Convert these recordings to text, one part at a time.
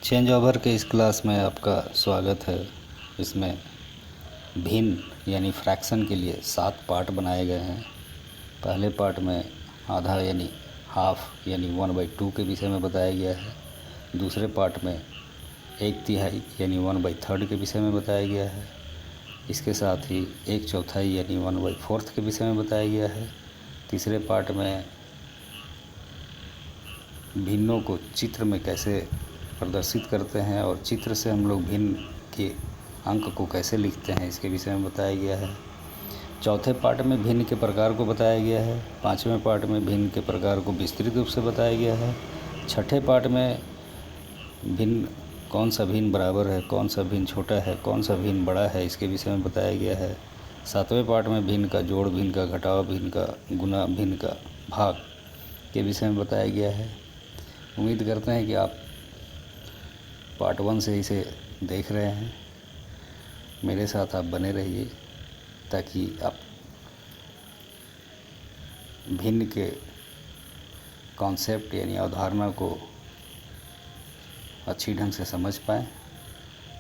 Change over के इस class में आपका स्वागत है। इसमें भिन्न यानी फ्रैक्शन के लिए 7 पार्ट बनाए गए हैं। पहले पार्ट में आधा यानी हाफ यानी 1/2 के विषय में बताया गया है। दूसरे पार्ट में 1/3 यानी 1/3 के विषय में बताया गया है। इसके साथ ही 1/4 यानी 1/4 के विषय में बताया गया है। तीसरे पार्ट में भिन्नों को चित्र में कैसे प्रदर्शित करते हैं और चित्र से हम लोग भिन्न के अंक को कैसे लिखते हैं, इसके विषय में बताया गया है। चौथे पार्ट में भिन्न के प्रकार को बताया गया है। पाँचवें पार्ट में भिन्न के प्रकार को विस्तृत रूप से बताया गया है। छठे पार्ट में भिन्न कौन सा भिन्न बराबर है, कौन सा भिन्न छोटा है, कौन सा भिन्न बड़ा है, इसके विषय में बताया गया है। सातवें पार्ट में भिन्न का जोड़, भिन्न का घटाव, भिन्न का गुना, भिन्न का भाग के विषय में बताया गया है। उम्मीद करते हैं कि आप पार्ट 1 से इसे देख रहे हैं। मेरे साथ आप बने रहिए ताकि आप भिन्न के कॉन्सेप्ट यानी अवधारणा को अच्छी ढंग से समझ पाएँ।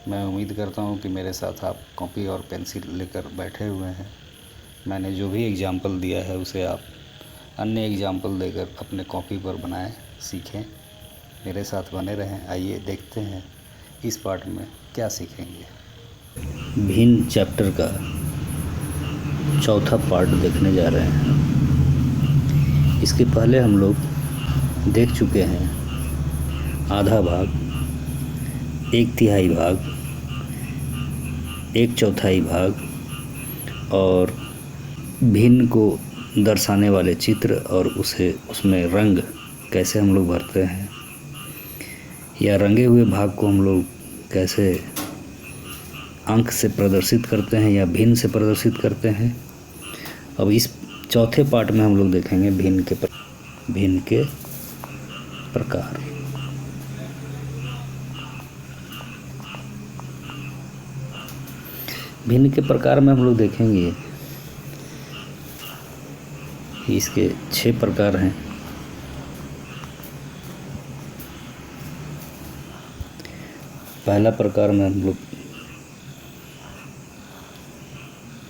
मैं उम्मीद करता हूँ कि मेरे साथ आप कॉपी और पेंसिल लेकर बैठे हुए हैं। मैंने जो भी एग्जाम्पल दिया है उसे आप अन्य एग्जाम्पल देकर अपने कॉपी पर बनाएं, सीखें। मेरे साथ बने रहें। आइए देखते हैं इस पार्ट में क्या सीखेंगे। भिन्न चैप्टर का चौथा पार्ट देखने जा रहे हैं। इसके पहले हम लोग देख चुके हैं आधा भाग, 1/3 भाग, 1/4 भाग और भिन्न को दर्शाने वाले चित्र और उसमें रंग कैसे हम लोग भरते हैं या रंगे हुए भाग को हम लोग कैसे अंक से प्रदर्शित करते हैं या भिन्न से प्रदर्शित करते हैं। अब इस चौथे पार्ट में हम लोग देखेंगे भिन्न के प्रकार। भिन्न के प्रकार में हम लोग देखेंगे इसके 6 प्रकार हैं। पहला प्रकार में हम लोग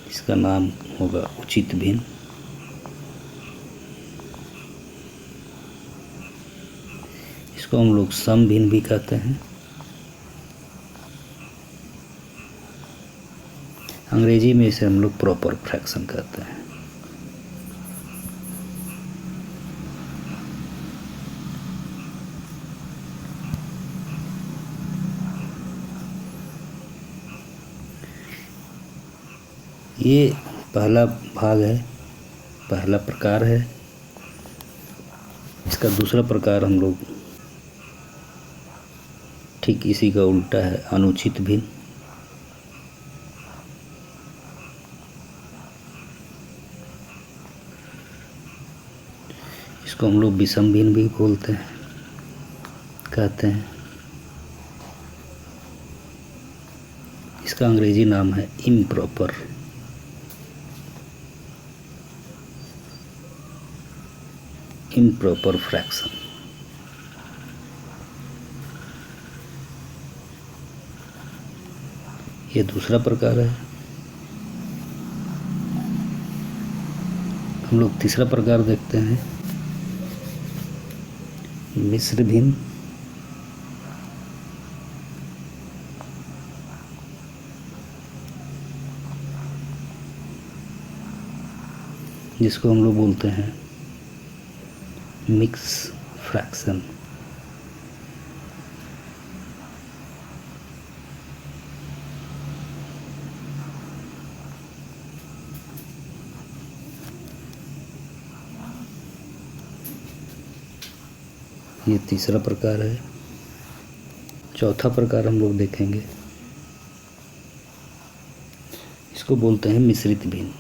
इसका नाम होगा उचित भिन्न। इसको हम लोग सम भिन्न भी कहते हैं। अंग्रेजी में इसे हम लोग प्रॉपर फ्रैक्शन कहते हैं। ये पहला भाग है, पहला प्रकार है। इसका दूसरा प्रकार हम लोग ठीक इसी का उल्टा है, अनुचित भिन्न। इसको हम लोग विषम भिन्न भी बोलते हैं, कहते हैं। इसका अंग्रेजी नाम है इम्प्रॉपर। Improper fraction. ये दूसरा प्रकार है। हम लोग तीसरा प्रकार देखते हैं मिश्र भिन्न। जिसको हम लोग बोलते हैं मिक्स फ्रैक्शन। ये तीसरा प्रकार है। चौथा प्रकार हम लोग देखेंगे, इसको बोलते हैं मिश्रित भिन्न।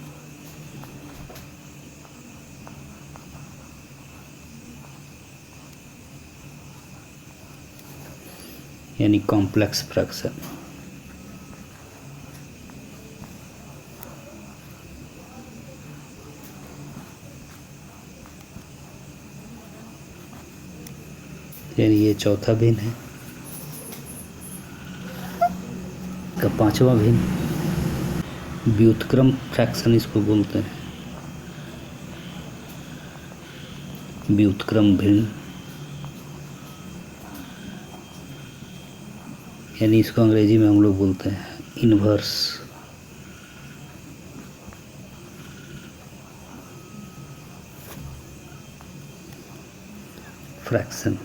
यानी कॉम्प्लेक्स फ्रैक्शन। यानी ये चौथा भिन्न है। का पांचवा भिन्न व्युत्क्रम फ्रैक्शन इसको बोलते हैं। व्युत्क्रम भिन्न यानी इसको अंग्रेजी में हम लोग बोलते हैं इनवर्स फ्रैक्शन।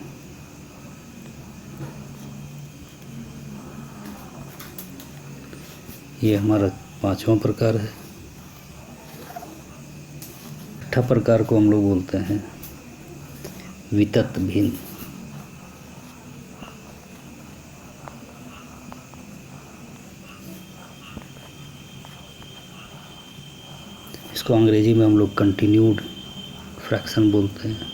ये हमारा पांचवा प्रकार है। छठा प्रकार को हम लोग बोलते हैं वितत भिन्न। इसको अंग्रेजी में हम लोग कंटिन्यूड फ्रैक्शन बोलते हैं।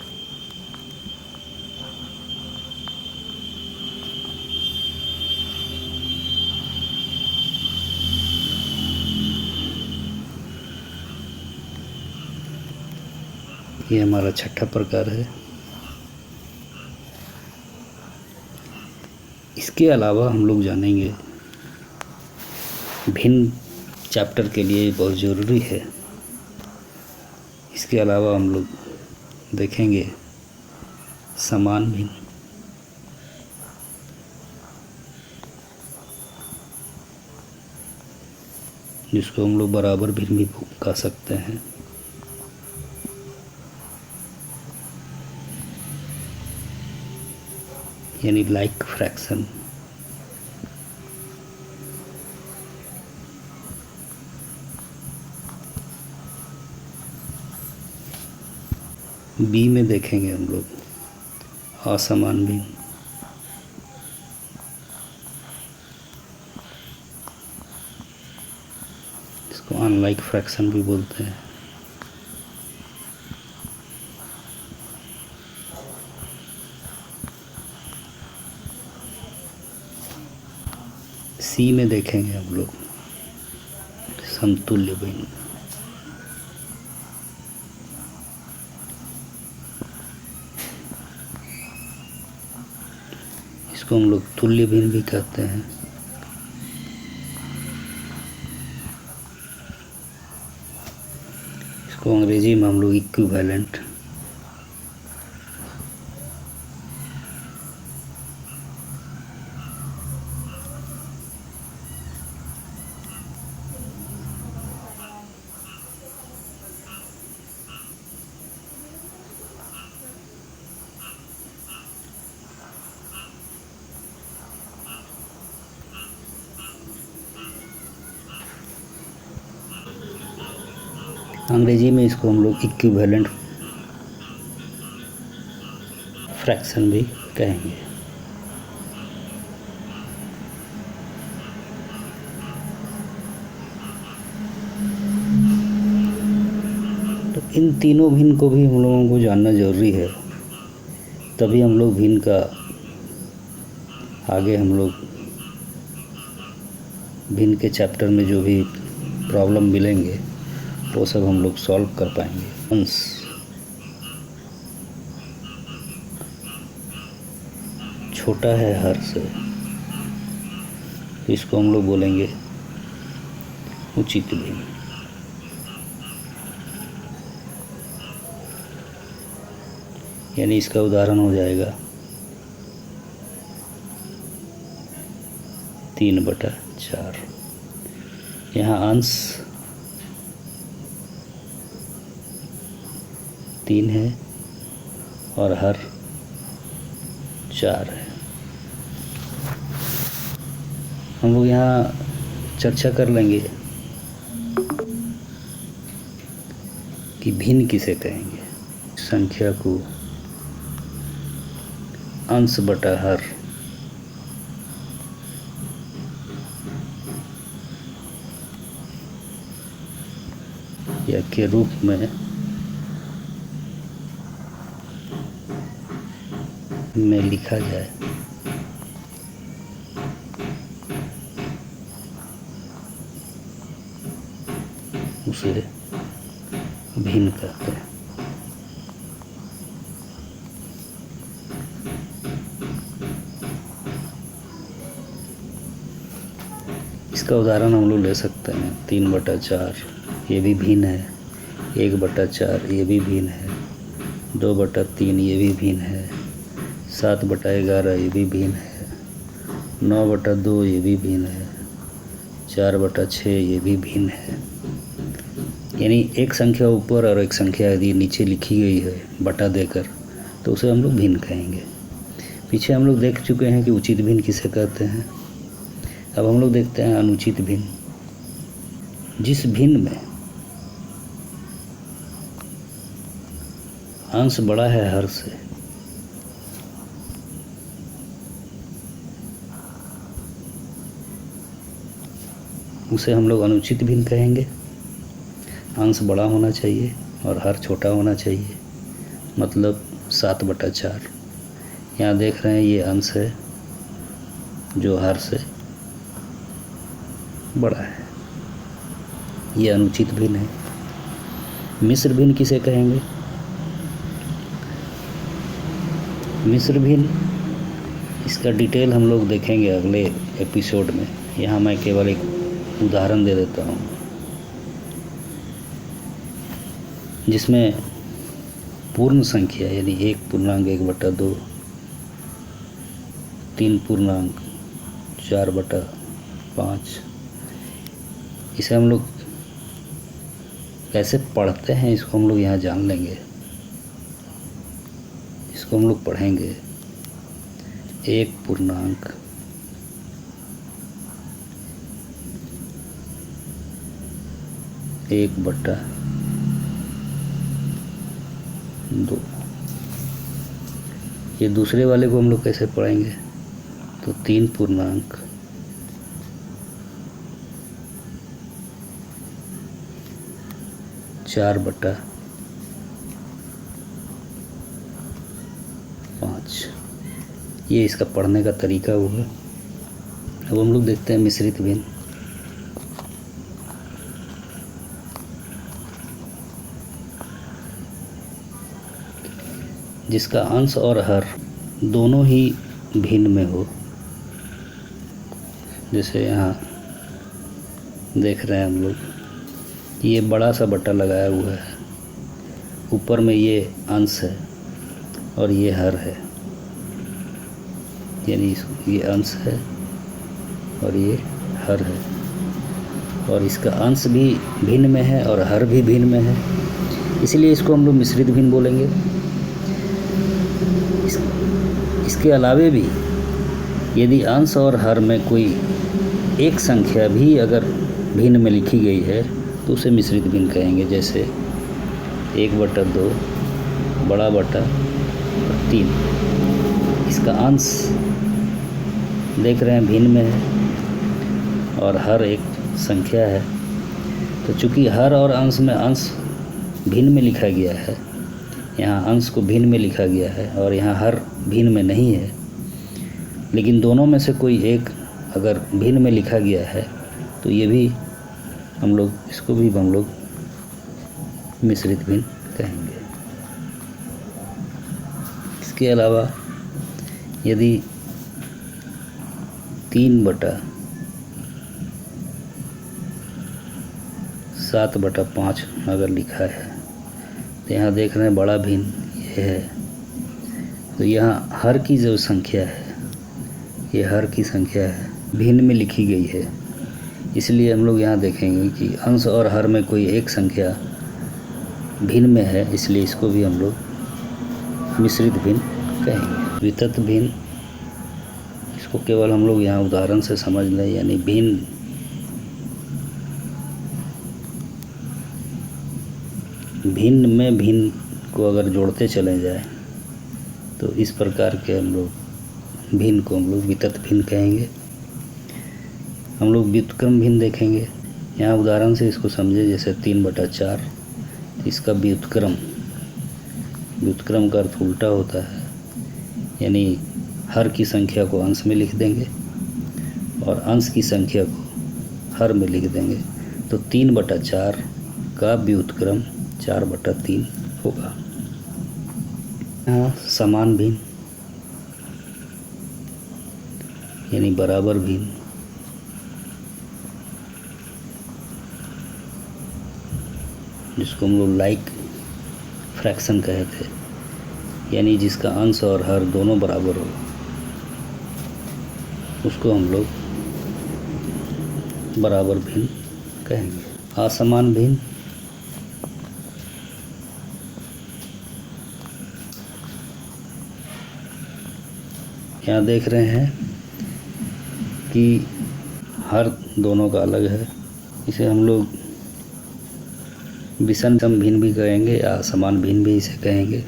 ये हमारा छठा प्रकार है। इसके अलावा हम लोग जानेंगे भिन्न चैप्टर के लिए बहुत ज़रूरी है। इसके अलावा हम लोग देखेंगे समान भिन्न, जिसको हम लोग बराबर भिन्न भी कह सकते हैं। यानी लाइक फ्रैक्शन। बी में देखेंगे हम लोग असमान भिन्न। इसको अनलाइक फ्रैक्शन भी बोलते हैं। सी में देखेंगे हम लोग समतुल्य भिन्न। इसको हम लोग तुल्य भिन्न भी कहते हैं। इसको अंग्रेजी में हम लोग इक्विवेलेंट अंग्रेजी में इसको हम लोग इक्विवेलेंट फ्रैक्शन भी कहेंगे। तो इन तीनों भिन्न को भी हम लोगों को जानना जरूरी है, तभी हम लोग भिन्न का आगे हम लोग भिन्न के चैप्टर में जो भी प्रॉब्लम मिलेंगे वो सब हम लोग सॉल्व कर पाएंगे। अंश छोटा है हर से, तो इसको हम लोग बोलेंगे उचित भिन्न। यानी इसका उदाहरण हो जाएगा 3/4। यहाँ अंश 3 है और हर 4 है। हम लोग यहाँ चर्चा कर लेंगे कि भिन्न किसे कहेंगे। संख्या को अंश बटा हर या के रूप में लिखा जाए, उसे भिन्न कहते हैं। इसका उदाहरण हम लोग ले सकते हैं 3/4, ये भी भिन्न है। 1/4 ये भी भिन्न है। 2/3 ये भी भिन्न है। 7/11 ये भी भिन्न है। 9/2 ये भी भिन्न है। 4/6 ये भी भिन्न है। यानी एक संख्या ऊपर और एक संख्या यदि नीचे लिखी गई है बटा देकर, तो उसे हम लोग भिन्न कहेंगे। पीछे हम लोग देख चुके हैं कि उचित भिन्न किसे कहते हैं। अब हम लोग देखते हैं अनुचित भिन्न। जिस भिन्न में अंश बड़ा है हर से, उसे हम लोग अनुचित भिन्न कहेंगे। अंश बड़ा होना चाहिए और हर छोटा होना चाहिए, मतलब 7/4। यहाँ देख रहे हैं ये अंश है जो हर से बड़ा है, ये अनुचित भिन्न है। मिश्र भिन्न किसे कहेंगे? मिश्र भिन्न, इसका डिटेल हम लोग देखेंगे अगले एपिसोड में। यहाँ मैं केवल एक उदाहरण दे देता हूँ जिसमें पूर्ण संख्या यानी 1.1/2, 3.4/5, इसे हम लोग कैसे पढ़ते हैं इसको हम लोग यहाँ जान लेंगे। इसको हम लोग पढ़ेंगे 1.1/2, ये दूसरे वाले को हम लोग कैसे पढ़ेंगे? तो 3.4/5, ये इसका पढ़ने का तरीका हुआ। अब हम लोग देखते हैं मिश्रित भिन्न। जिसका अंश और हर दोनों ही भिन्न में हो, जैसे यहाँ देख रहे हैं हम लोग, ये बड़ा सा बट्टा लगाया हुआ है, ऊपर में ये अंश है और ये हर है, यानी ये अंश है और ये हर है, और इसका अंश भी भिन्न में है और हर भी भिन्न में है, इसलिए इसको हम लोग मिश्रित भिन्न बोलेंगे। इसके अलावे भी यदि अंश और हर में कोई एक संख्या भी अगर भिन्न में लिखी गई है तो उसे मिश्रित भिन्न कहेंगे। जैसे 1/2, बड़ा बटा 3, इसका अंश देख रहे हैं भिन्न में है और हर एक संख्या है, तो चूँकि हर और अंश में अंश भिन्न में लिखा गया है, यहाँ अंश को भिन्न में लिखा गया है और यहाँ हर भिन्न में नहीं है, लेकिन दोनों में से कोई एक अगर भिन्न में लिखा गया है तो ये भी हम लोग, इसको भी हम लोग मिश्रित भिन्न कहेंगे। इसके अलावा यदि 3/7/5 अगर लिखा है, तो यहाँ देख रहे हैं बड़ा भिन्न ये है, तो यहाँ हर की जो संख्या है, ये हर की संख्या है, भिन्न में लिखी गई है, इसलिए हम लोग यहाँ देखेंगे कि अंश और हर में कोई एक संख्या भिन्न में है, इसलिए इसको भी हम लोग मिश्रित भिन्न कहेंगे। वितत भिन्न, इसको केवल हम लोग यहाँ उदाहरण से समझ लें, यानी भिन्न भिन्न में भिन्न को अगर जोड़ते चले जाए तो इस प्रकार के हम लोग भिन्न को हम लोग वितत भिन्न कहेंगे। हम लोग व्युत्क्रम भिन्न देखेंगे। यहाँ उदाहरण से इसको समझे, जैसे 3/4, इसका व्युत्क्रम का अर्थ उल्टा होता है, यानी हर की संख्या को अंश में लिख देंगे और अंश की संख्या को हर में लिख देंगे, तो 3/4 का व्युत्क्रम 4/3 होगा। यहाँ समान भिन्न यानी बराबर भिन्न, जिसको हम लोग लाइक फ्रैक्शन कहे थे, यानी जिसका अंश और हर दोनों बराबर हो, उसको हम लोग बराबर भिन्न कहेंगे। असमान भिन्न, यहाँ देख रहे हैं कि हर दोनों का अलग है, इसे हम लोग विषम भिन्न भी कहेंगे या असमान भिन्न भी इसे कहेंगे।